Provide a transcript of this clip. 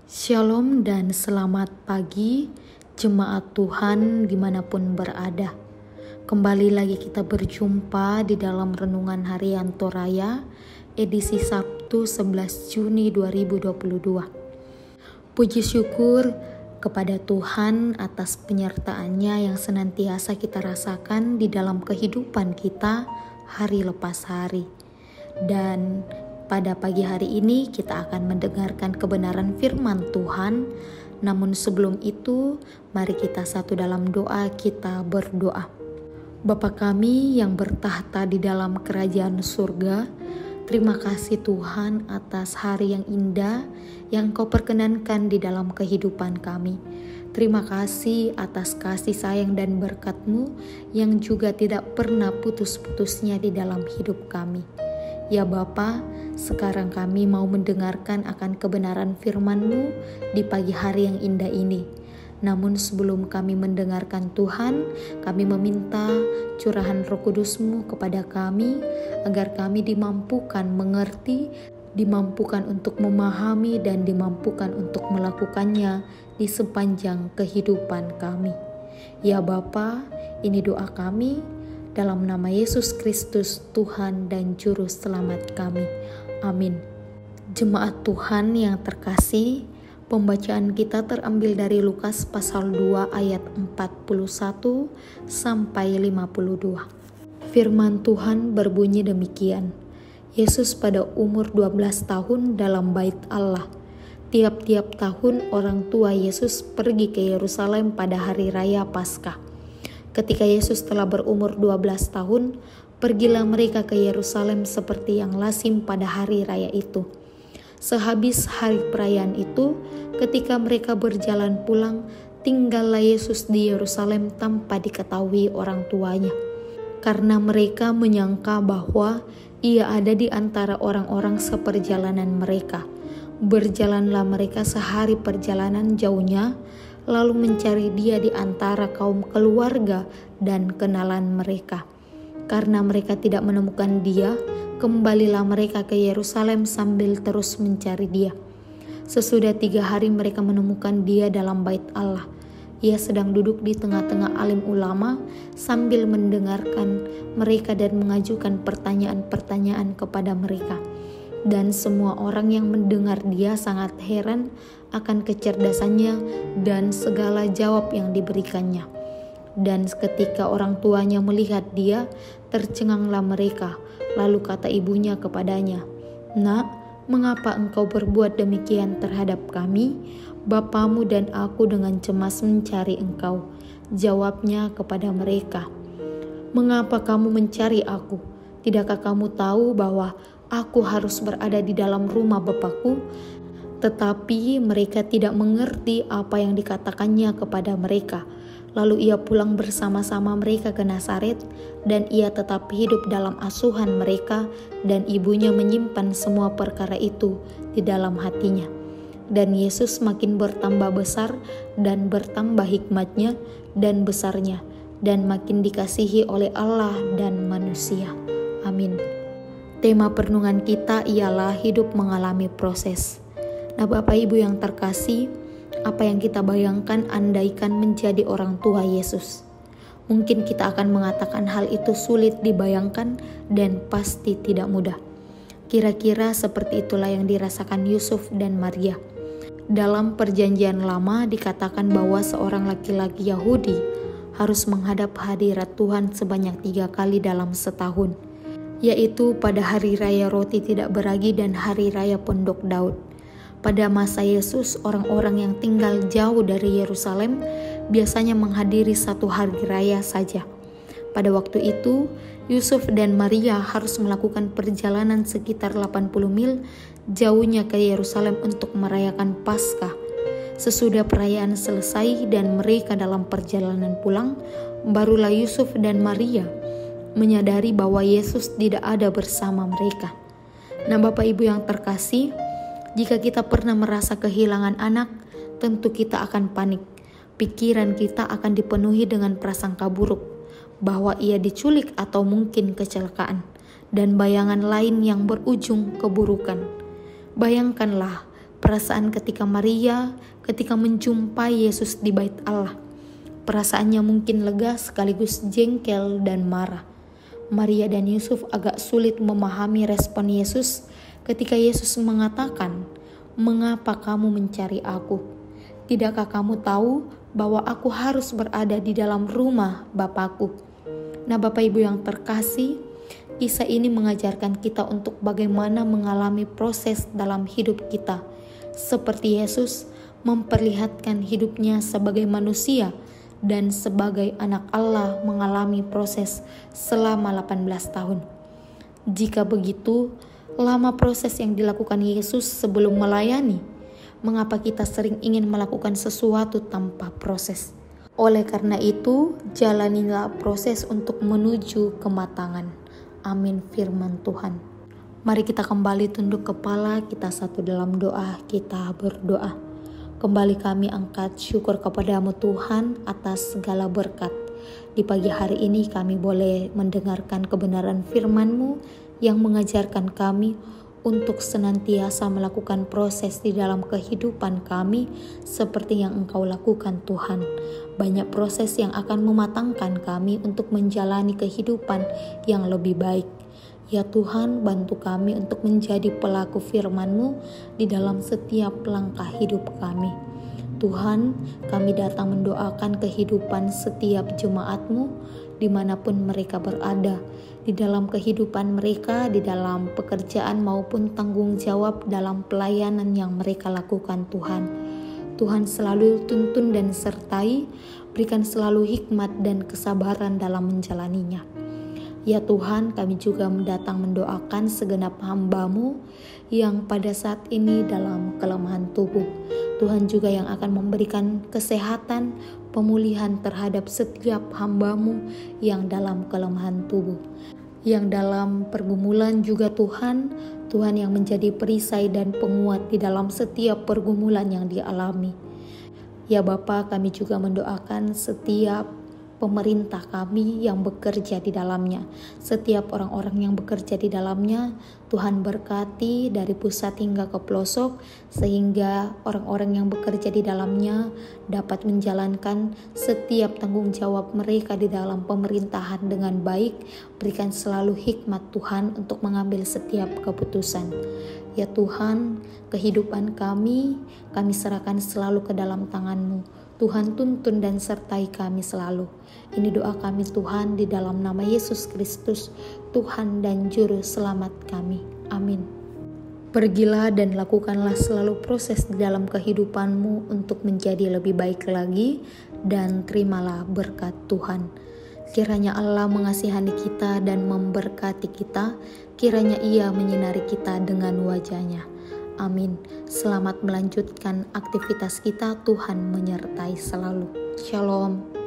Shalom dan selamat pagi jemaat Tuhan dimanapun berada. Kembali lagi kita berjumpa di dalam Renungan Harian Toraya edisi Sabtu 11 Juni 2022. Puji syukur kepada Tuhan atas penyertaan-Nya yang senantiasa kita rasakan di dalam kehidupan kita hari lepas hari. Dan pada pagi hari ini kita akan mendengarkan kebenaran firman Tuhan. Namun sebelum itu, mari kita satu dalam doa, kita berdoa. Bapa kami yang bertahta di dalam kerajaan surga, terima kasih Tuhan atas hari yang indah yang Kau perkenankan di dalam kehidupan kami. Terima kasih atas kasih sayang dan berkat-Mu yang juga tidak pernah putus-putusnya di dalam hidup kami. Ya Bapa, sekarang kami mau mendengarkan akan kebenaran firman-Mu di pagi hari yang indah ini. Namun sebelum kami mendengarkan Tuhan, kami meminta curahan Roh Kudus-Mu kepada kami, agar kami dimampukan mengerti, dimampukan untuk memahami, dan dimampukan untuk melakukannya di sepanjang kehidupan kami. Ya Bapa, ini doa kami, dalam nama Yesus Kristus, Tuhan dan Juru Selamat kami. Amin. Jemaat Tuhan yang terkasih, pembacaan kita terambil dari Lukas pasal 2 ayat 41 sampai 52. Firman Tuhan berbunyi demikian. Yesus pada umur 12 tahun dalam bait Allah. Tiap-tiap tahun orang tua Yesus pergi ke Yerusalem pada hari raya Paskah. Ketika Yesus telah berumur 12 tahun, pergilah mereka ke Yerusalem seperti yang lazim pada hari raya itu. Sehabis hari perayaan itu, ketika mereka berjalan pulang, tinggallah Yesus di Yerusalem tanpa diketahui orang tuanya. Karena mereka menyangka bahwa Ia ada di antara orang-orang seperjalanan mereka. Berjalanlah mereka sehari perjalanan jauhnya, lalu mencari Dia di antara kaum keluarga dan kenalan mereka. Karena mereka tidak menemukan Dia, kembalilah mereka ke Yerusalem sambil terus mencari Dia. Sesudah 3 hari mereka menemukan Dia dalam bait Allah. Ia sedang duduk di tengah-tengah alim ulama sambil mendengarkan mereka dan mengajukan pertanyaan-pertanyaan kepada mereka. Dan semua orang yang mendengar Dia sangat heran akan kecerdasannya dan segala jawab yang diberikannya. Dan ketika orang tuanya melihat Dia, tercenganglah mereka. Lalu kata ibunya kepadanya, "Nak, mengapa engkau berbuat demikian terhadap kami? Bapamu dan aku dengan cemas mencari engkau." Jawabnya kepada mereka, "Mengapa kamu mencari aku? Tidakkah kamu tahu bahwa aku harus berada di dalam rumah Bapakku?" Tetapi mereka tidak mengerti apa yang dikatakannya kepada mereka. Lalu Ia pulang bersama-sama mereka ke Nazaret, dan Ia tetap hidup dalam asuhan mereka, dan ibunya menyimpan semua perkara itu di dalam hatinya. Dan Yesus makin bertambah besar dan bertambah hikmatnya dan besarnya, dan makin dikasihi oleh Allah dan manusia. Amin. Tema perenungan kita ialah hidup mengalami proses. Nah, Bapak Ibu yang terkasih, apa yang kita bayangkan andaikan menjadi orang tua Yesus? Mungkin kita akan mengatakan hal itu sulit dibayangkan dan pasti tidak mudah. Kira-kira seperti itulah yang dirasakan Yusuf dan Maria. Dalam Perjanjian Lama dikatakan bahwa seorang laki-laki Yahudi harus menghadap hadirat Tuhan sebanyak 3 kali dalam setahun, yaitu pada hari raya roti tidak beragi dan hari raya pondok Daud. Pada masa Yesus, orang-orang yang tinggal jauh dari Yerusalem biasanya menghadiri 1 hari raya saja. Pada waktu itu, Yusuf dan Maria harus melakukan perjalanan sekitar 80 mil jauhnya ke Yerusalem untuk merayakan Paskah. Sesudah perayaan selesai dan mereka dalam perjalanan pulang, barulah Yusuf dan Maria menyadari bahwa Yesus tidak ada bersama mereka. Nah, Bapak Ibu yang terkasih, jika kita pernah merasa kehilangan anak, tentu kita akan panik. Pikiran kita akan dipenuhi dengan prasangka buruk bahwa ia diculik atau mungkin kecelakaan, dan bayangan lain yang berujung keburukan. Bayangkanlah Perasaan ketika Maria menjumpai Yesus di bait Allah. Perasaannya mungkin lega sekaligus jengkel dan marah. Maria dan Yusuf agak sulit memahami respon Yesus ketika Yesus mengatakan, "Mengapa kamu mencari aku? Tidakkah kamu tahu bahwa aku harus berada di dalam rumah Bapakku?" Nah, Bapak Ibu yang terkasih, kisah ini mengajarkan kita untuk bagaimana mengalami proses dalam hidup kita. Seperti Yesus memperlihatkan hidupnya sebagai manusia dan sebagai anak Allah mengalami proses selama 18 tahun. Jika begitu, lama proses yang dilakukan Yesus sebelum melayani, mengapa kita sering ingin melakukan sesuatu tanpa proses? Oleh karena itu, jalanilah proses untuk menuju kematangan. Amin firman Tuhan. Mari kita kembali tunduk kepala, kita satu dalam doa, kita berdoa. Kembali kami angkat syukur kepadamu Tuhan atas segala berkat. Di pagi hari ini kami boleh mendengarkan kebenaran firman-Mu yang mengajarkan kami untuk senantiasa melakukan proses di dalam kehidupan kami seperti yang Engkau lakukan Tuhan. Banyak proses yang akan mematangkan kami untuk menjalani kehidupan yang lebih baik. Ya Tuhan, bantu kami untuk menjadi pelaku firman-Mu di dalam setiap langkah hidup kami. Tuhan, kami datang mendoakan kehidupan setiap jemaat-Mu dimanapun mereka berada, di dalam kehidupan mereka, di dalam pekerjaan maupun tanggung jawab dalam pelayanan yang mereka lakukan Tuhan. Tuhan selalu tuntun dan sertai, berikan selalu hikmat dan kesabaran dalam menjalaninya. Ya Tuhan, kami juga datang mendoakan segenap hamba-Mu yang pada saat ini dalam kelemahan tubuh. Tuhan juga yang akan memberikan kesehatan, pemulihan terhadap setiap hamba-Mu yang dalam kelemahan tubuh. Yang dalam pergumulan juga Tuhan yang menjadi perisai dan penguat di dalam setiap pergumulan yang dialami. Ya Bapa, kami juga mendoakan setiap pemerintah kami yang bekerja di dalamnya. Setiap orang-orang yang bekerja di dalamnya, Tuhan berkati dari pusat hingga ke pelosok, sehingga orang-orang yang bekerja di dalamnya dapat menjalankan setiap tanggung jawab mereka di dalam pemerintahan dengan baik. Berikan selalu hikmat Tuhan untuk mengambil setiap keputusan. Ya Tuhan, kehidupan kami serahkan selalu ke dalam tangan-Mu. Tuhan tuntun dan sertai kami selalu. Ini doa kami Tuhan di dalam nama Yesus Kristus, Tuhan dan Juru Selamat kami. Amin. Pergilah dan lakukanlah selalu proses di dalam kehidupan-Mu untuk menjadi lebih baik lagi, dan terimalah berkat Tuhan. Kiranya Allah mengasihani kita dan memberkati kita, kiranya Ia menyinari kita dengan wajah-Nya. Amin. Selamat melanjutkan aktivitas kita, Tuhan menyertai selalu. Shalom.